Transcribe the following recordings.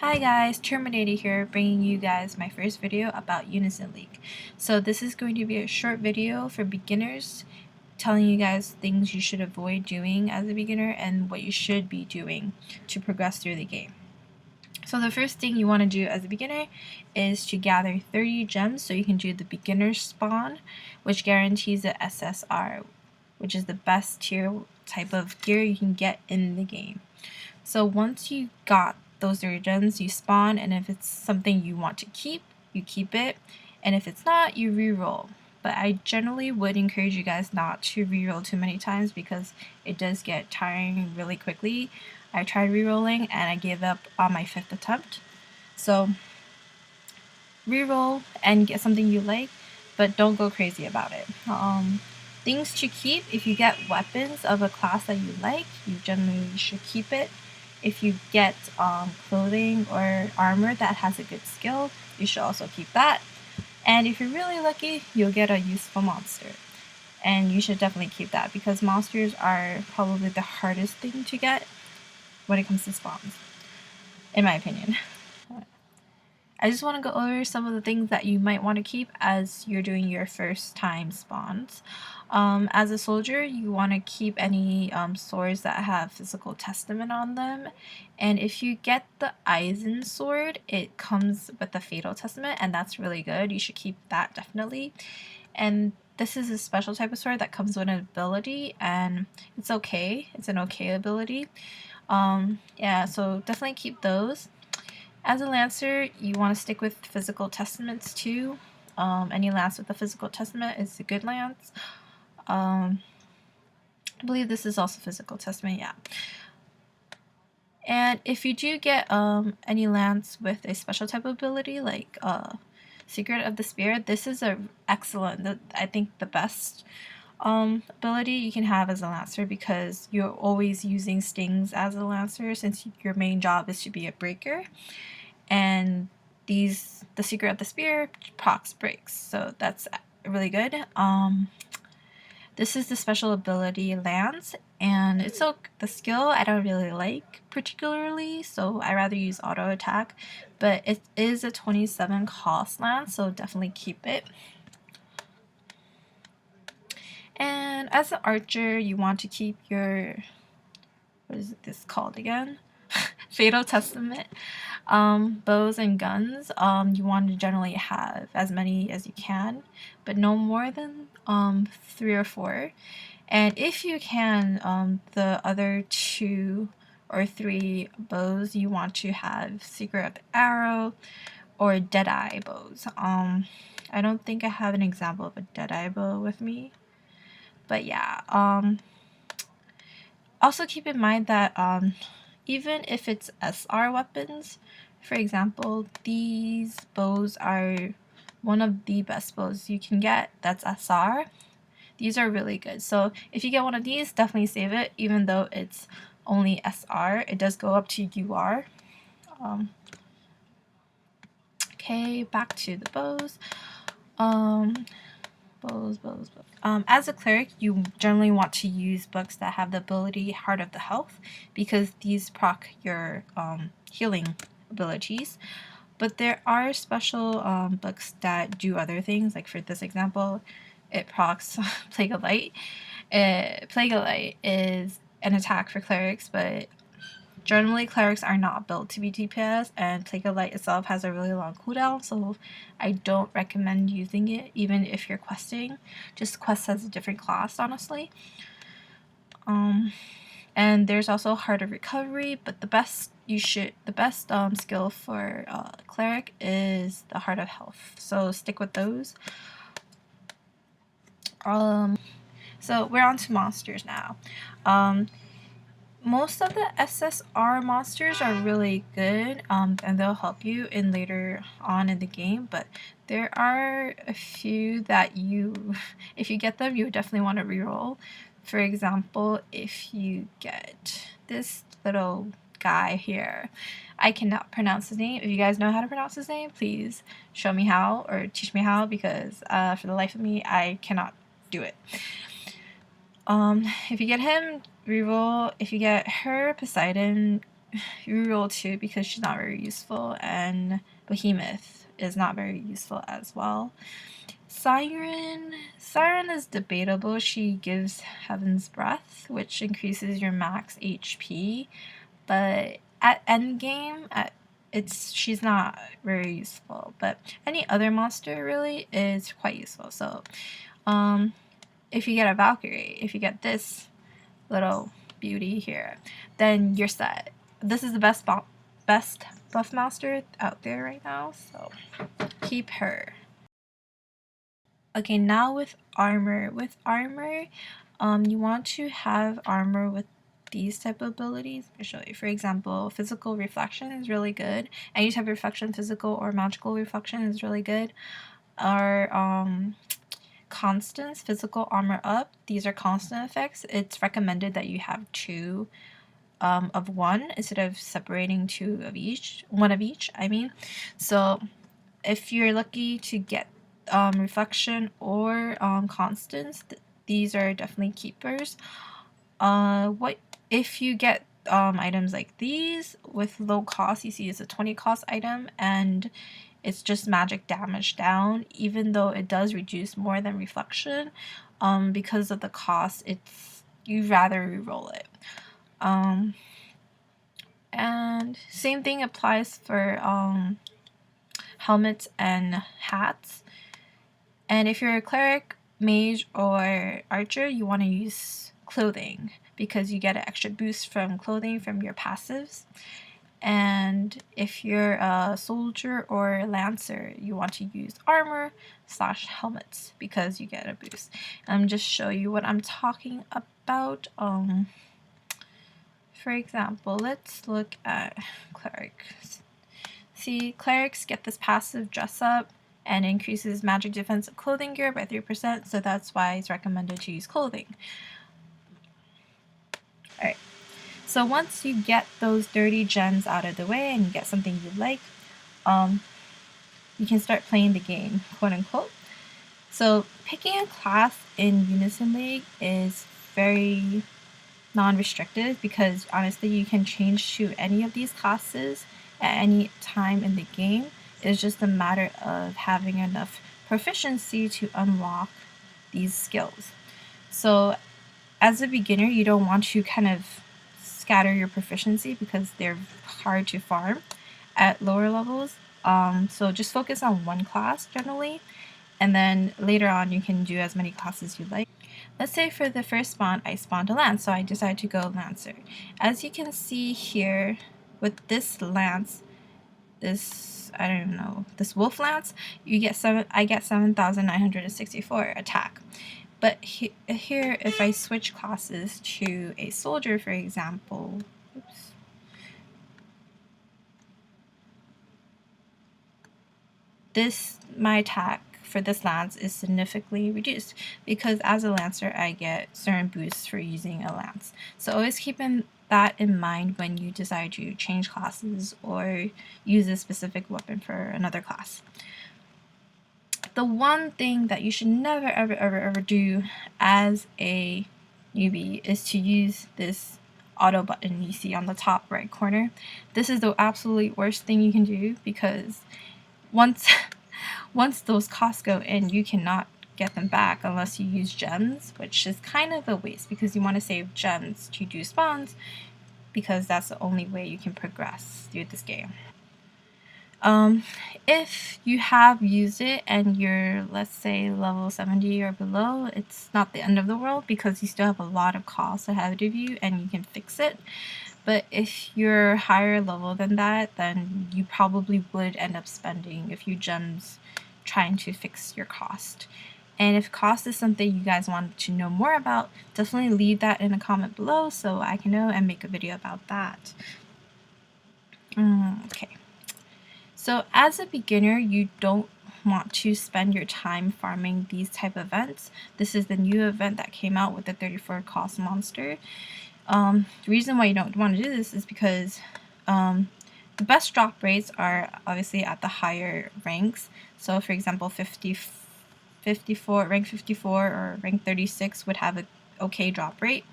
Hi guys, TerMINator here, bringing you guys my first video about Unison League. So this is going to be a short video for beginners, telling you guys things you should avoid doing as a beginner and what you should be doing to progress through the game. So the first thing you want to do as a beginner is to gather 30 gems so you can do the beginner spawn, which guarantees the SSR, which is the best tier type of gear you can get in the game. So once you got those 30 gems, you spawn, and if it's something you want to keep, you keep it, and if it's not, you reroll. But I generally would encourage you guys not to reroll too many times because it does get tiring really quickly. I tried rerolling and I gave up on my 5th attempt. So reroll and get something you like, but don't go crazy about it. Things to keep: if you get weapons of a class that you like, you generally should keep it. If you get clothing or armor that has a good skill, you should also keep that. And if you're really lucky, you'll get a useful monster. And you should definitely keep that because monsters are probably the hardest thing to get when it comes to spawns, in my opinion. I just want to go over some of the things that you might want to keep as you're doing your first time spawns. As a soldier, you want to keep any swords that have physical testament on them. And if you get the Eisen sword, it comes with the fatal testament, and that's really good. You should keep that definitely. And this is a special type of sword that comes with an ability, and it's okay. It's an okay ability. Yeah, so definitely keep those. As a Lancer, you want to stick with physical testaments too. Any lance with a physical testament is a good lance. I believe this is also physical testament, yeah. And if you do get any lance with a special type of ability like Secret of the Spear, this is a excellent, I think the best ability you can have as a Lancer because you're always using stings as a Lancer since your main job is to be a breaker. And the Secret of the Spear procs breaks, so that's really good. This is the special ability Lance, and it's the skill I don't really like particularly, so I rather use auto attack, but it is a 27 cost Lance, so definitely keep it. And as an archer, you want to keep your, what is this called again? Fatal Testament. Bows and guns, you want to generally have as many as you can, but no more than 3 or 4. And if you can, the other 2 or 3 bows, you want to have Secret of the Arrow or Deadeye bows. I don't think I have an example of a Deadeye bow with me, but yeah. Also keep in mind that even if it's SR weapons, for example, these bows are one of the best bows you can get that's SR. These are really good. So if you get one of these, definitely save it, even though it's only SR. It does go up to UR. Okay, back to the bows. Bows. As a cleric, you generally want to use books that have the ability Heart of the Health because these proc your healing abilities. But there are special books that do other things, like for this example, it procs Plague of Light. Plague of Light is an attack for clerics, but generally, clerics are not built to be DPS, and Plague of Light itself has a really long cooldown, so I don't recommend using it even if you're questing. Just quest as a different class, honestly. And there's also Heart of Recovery, but the best skill for cleric is the Heart of Health, so stick with those. So we're on to monsters now. Most of the SSR monsters are really good, and they'll help you in later on in the game, but there are a few that if you get them, you definitely want to reroll. For example, if you get this little guy here, I cannot pronounce his name. If you guys know how to pronounce his name, please show me how or teach me how, because for the life of me, I cannot do it. If you get him, reroll. If you get her, Poseidon, reroll 2 because she's not very useful, and Behemoth is not very useful as well. Siren is debatable. She gives Heaven's Breath, which increases your max HP, but at endgame, she's not very useful. But any other monster really is quite useful. So, if you get a Valkyrie, if you get this little beauty here, then you're set. This is the best buff monster out there right now, so keep her. Okay, now with armor. With armor, you want to have armor with these type of abilities. I'll show you. For example, physical reflection is really good. Any type of reflection, physical or magical reflection, is really good. Our constants, physical armor up. These are constant effects. It's recommended that you have 2 of one instead of separating 2 of each. One of each, I mean. So if you're lucky to get reflection or constants, these are definitely keepers. What if you get items like these with low cost? You see it's a 20 cost item and it's just magic damage down, even though it does reduce more than reflection. Because of the cost, you'd rather reroll it. And same thing applies for helmets and hats. And if you're a cleric, mage, or archer, you want to use clothing because you get an extra boost from clothing from your passives. And if you're a soldier or lancer, you want to use armor / helmets because you get a boost. And just show you what I'm talking about. For example, let's look at clerics. See, clerics get this passive dress up and increases magic defensive clothing gear by 3%, so that's why it's recommended to use clothing. Alright, so once you get those dirty gems out of the way and you get something you like, you can start playing the game, quote unquote. So picking a class in Unison League is very non-restrictive because honestly you can change to any of these classes at any time in the game. It's just a matter of having enough proficiency to unlock these skills. So as a beginner, you don't want to kind of scatter your proficiency because they're hard to farm at lower levels. So just focus on one class generally, and then later on you can do as many classes you like. Let's say for the first spawn, I spawned a lance, so I decided to go Lancer. As you can see here, with this lance, this wolf lance, I get 7,964 attack. But here, if I switch classes to a soldier, for example, my attack for this lance is significantly reduced because as a lancer I get certain boosts for using a lance. So always keep that in mind when you decide to change classes or use a specific weapon for another class. The one thing that you should never ever do as a newbie is to use this auto button you see on the top right corner. This is the absolutely worst thing you can do because once those costs go in, you cannot get them back unless you use gems, which is kind of a waste because you want to save gems to do spawns because that's the only way you can progress through this game. If you have used it and you're, let's say, level 70 or below, it's not the end of the world because you still have a lot of costs ahead of you and you can fix it. But if you're higher level than that, then you probably would end up spending a few gems trying to fix your cost. And if cost is something you guys want to know more about, definitely leave that in a comment below so I can know and make a video about that. Okay. So as a beginner, you don't want to spend your time farming these type of events. This is the new event that came out with the 34 cost monster. The reason why you don't want to do this is because the best drop rates are obviously at the higher ranks. So for example, rank 54 or rank 36 would have an okay drop rate.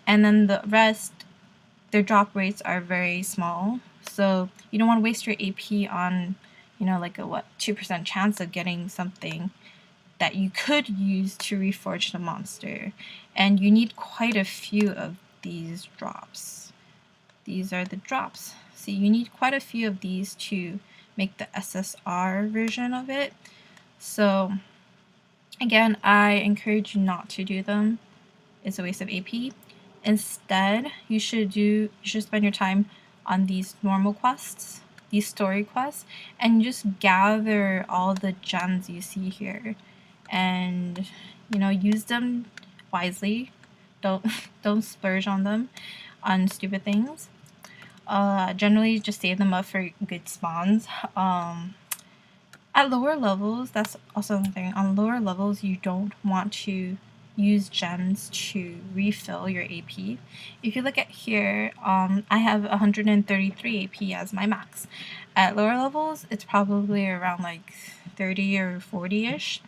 And then the rest their drop rates are very small, so you don't want to waste your AP on, like a 2% chance of getting something that you could use to reforge the monster. And you need quite a few of these drops. These are the drops. See, you need quite a few of these to make the SSR version of it. So again, I encourage you not to do them. It's a waste of AP. Instead, you should spend your time on these normal quests, these story quests, and just gather all the gems you see here, and use them wisely. Don't don't splurge on them on stupid things. Generally, just save them up for good spawns. At lower levels, that's also another thing. On lower levels, you don't want to use gems to refill your AP. If you look at here, I have 133 AP as my max. At lower levels, it's probably around like 30 or 40-ish.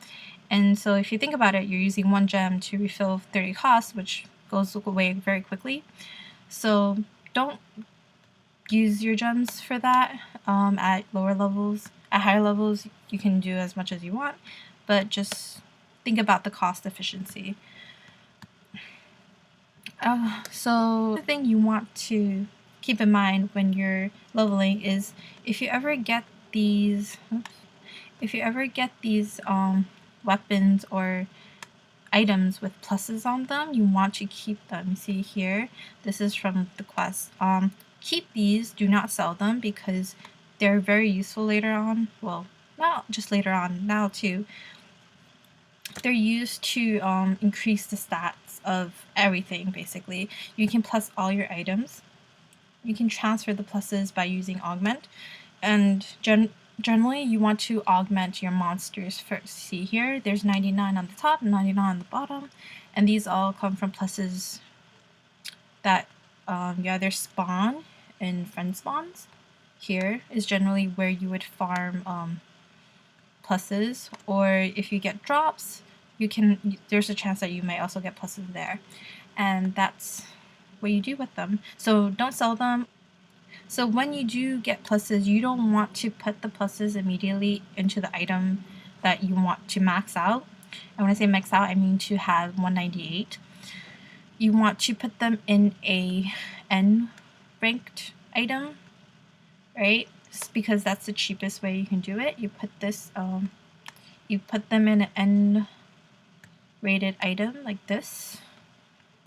And so if you think about it, you're using one gem to refill 30 costs, which goes away very quickly. So don't use your gems for that at lower levels. At higher levels, you can do as much as you want, but just think about the cost efficiency. So the thing you want to keep in mind when you're leveling is if you ever get these weapons or items with pluses on them, you want to keep them. See here, this is from the quest. Keep these, do not sell them, because they're very useful later on. Well, not just later on, now too. They're used to increase the stats of everything, basically. You can plus all your items. You can transfer the pluses by using augment, and generally you want to augment your monsters first. See here, there's 99 on the top and 99 on the bottom, and these all come from pluses that you either spawn in friend spawns. Here is generally where you would farm pluses, or if you get drops, there's a chance that you may also get pluses there, and that's what you do with them. So don't sell them. So when you do get pluses, you don't want to put the pluses immediately into the item that you want to max out. And when I say max out, I mean to have 198. You want to put them in a N ranked item, right? Because that's the cheapest way you can do it. You put them in an N rated item like this,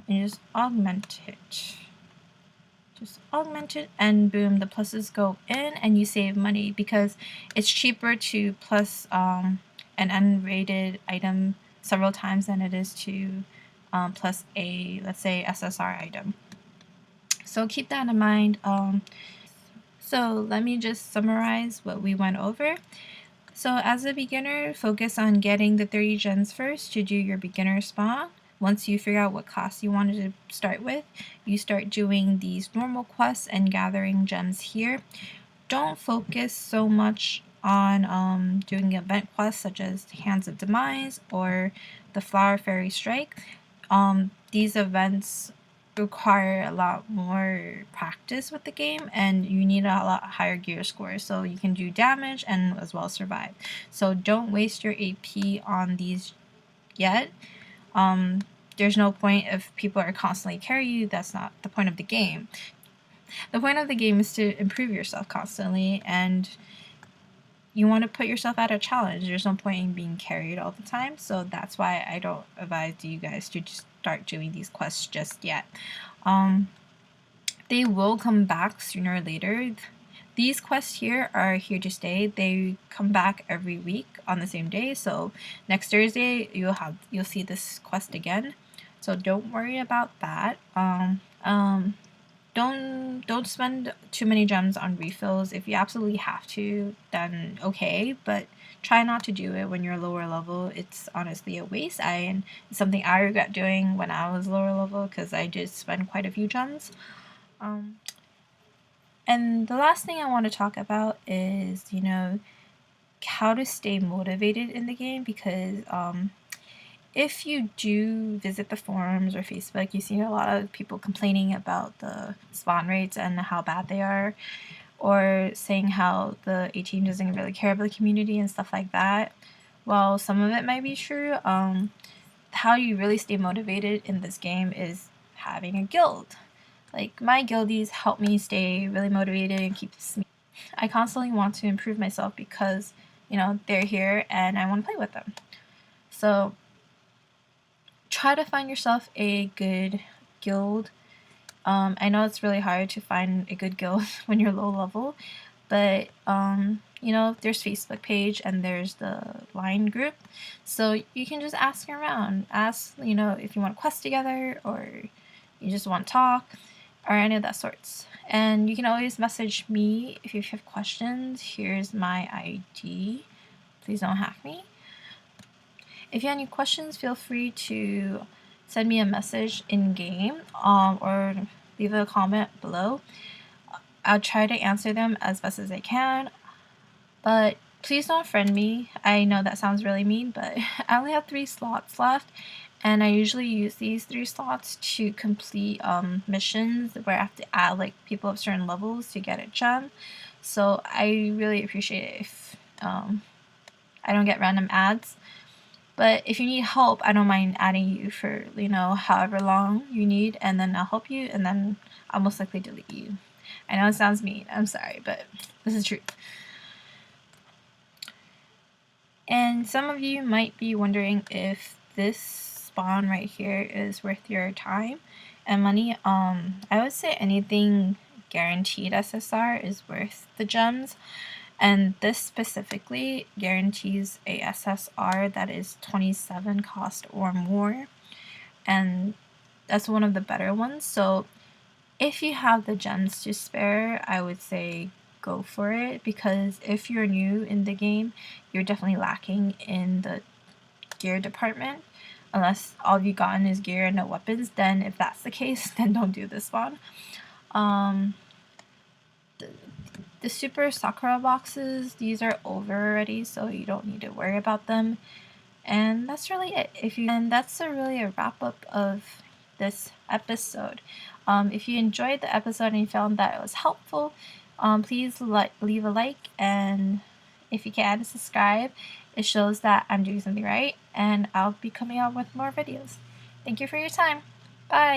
and you just augment it. Just augment it, and boom, the pluses go in, and you save money because it's cheaper to plus an unrated item several times than it is to plus a, let's say, SSR item. So keep that in mind. So let me just summarize what we went over. So as a beginner, focus on getting the 30 gems first to do your beginner spawn. Once you figure out what class you wanted to start with, you start doing these normal quests and gathering gems here. Don't focus so much on doing event quests such as Hands of Demise or the Flower Fairy Strike. These events require a lot more practice with the game, and you need a lot higher gear score so you can do damage and as well survive. So don't waste your AP on these yet. There's no point if people are constantly carrying you. That's not the point of the game. The point of the game is to improve yourself constantly, and you want to put yourself at a challenge. There's no point in being carried all the time, so that's why I don't advise you guys to just start doing these quests just yet. They will come back sooner or later. These quests here are here to stay. They come back every week on the same day, so next Thursday you'll see this quest again. So don't worry about that. Don't spend too many gems on refills. If you absolutely have to, then okay, but try not to do it when you're lower level. It's honestly a waste. It's something I regret doing when I was lower level because I did spend quite a few gems. And the last thing I want to talk about is, how to stay motivated in the game, because if you do visit the forums or Facebook, you see a lot of people complaining about the spawn rates and how bad they are, or saying how the A team doesn't really care about the community and stuff like that. Well, some of it might be true. How you really stay motivated in this game is having a guild. Like, my guildies help me stay really motivated and keeps me. I constantly want to improve myself because, you know, they're here and I want to play with them. So try to find yourself a good guild. I know it's really hard to find a good guild when you're low level, but you know, there's Facebook page and there's the line group, so you can just ask around. Ask, you know, if you want to quest together or you just want to talk or any of that sorts. And you can always message me if you have questions. Here's my ID. Please don't hack me. If you have any questions, feel free to send me a message in game or leave a comment below. I'll try to answer them as best as I can, but please don't friend me. I know that sounds really mean, but I only have 3 slots left, and I usually use these 3 slots to complete missions where I have to add like people of certain levels to get a gem. So I really appreciate it if I don't get random ads. But if you need help, I don't mind adding you for, you know, however long you need, and then I'll help you, and then I'll most likely delete you. I know it sounds mean, I'm sorry, but this is true. And some of you might be wondering if this spawn right here is worth your time and money. I would say anything guaranteed SSR is worth the gems. And this specifically guarantees a SSR that is 27 cost or more, and that's one of the better ones. So if you have the gems to spare, I would say go for it, because if you're new in the game, you're definitely lacking in the gear department. Unless all you've gotten is gear and no weapons, then if that's the case, then don't do this one. The super Sakura boxes, these are over already, so you don't need to worry about them. And that's really it. And that's really a wrap up of this episode. If you enjoyed the episode and you found that it was helpful, please leave a like, and if you can, subscribe. It shows that I'm doing something right, and I'll be coming out with more videos. Thank you for your time. Bye!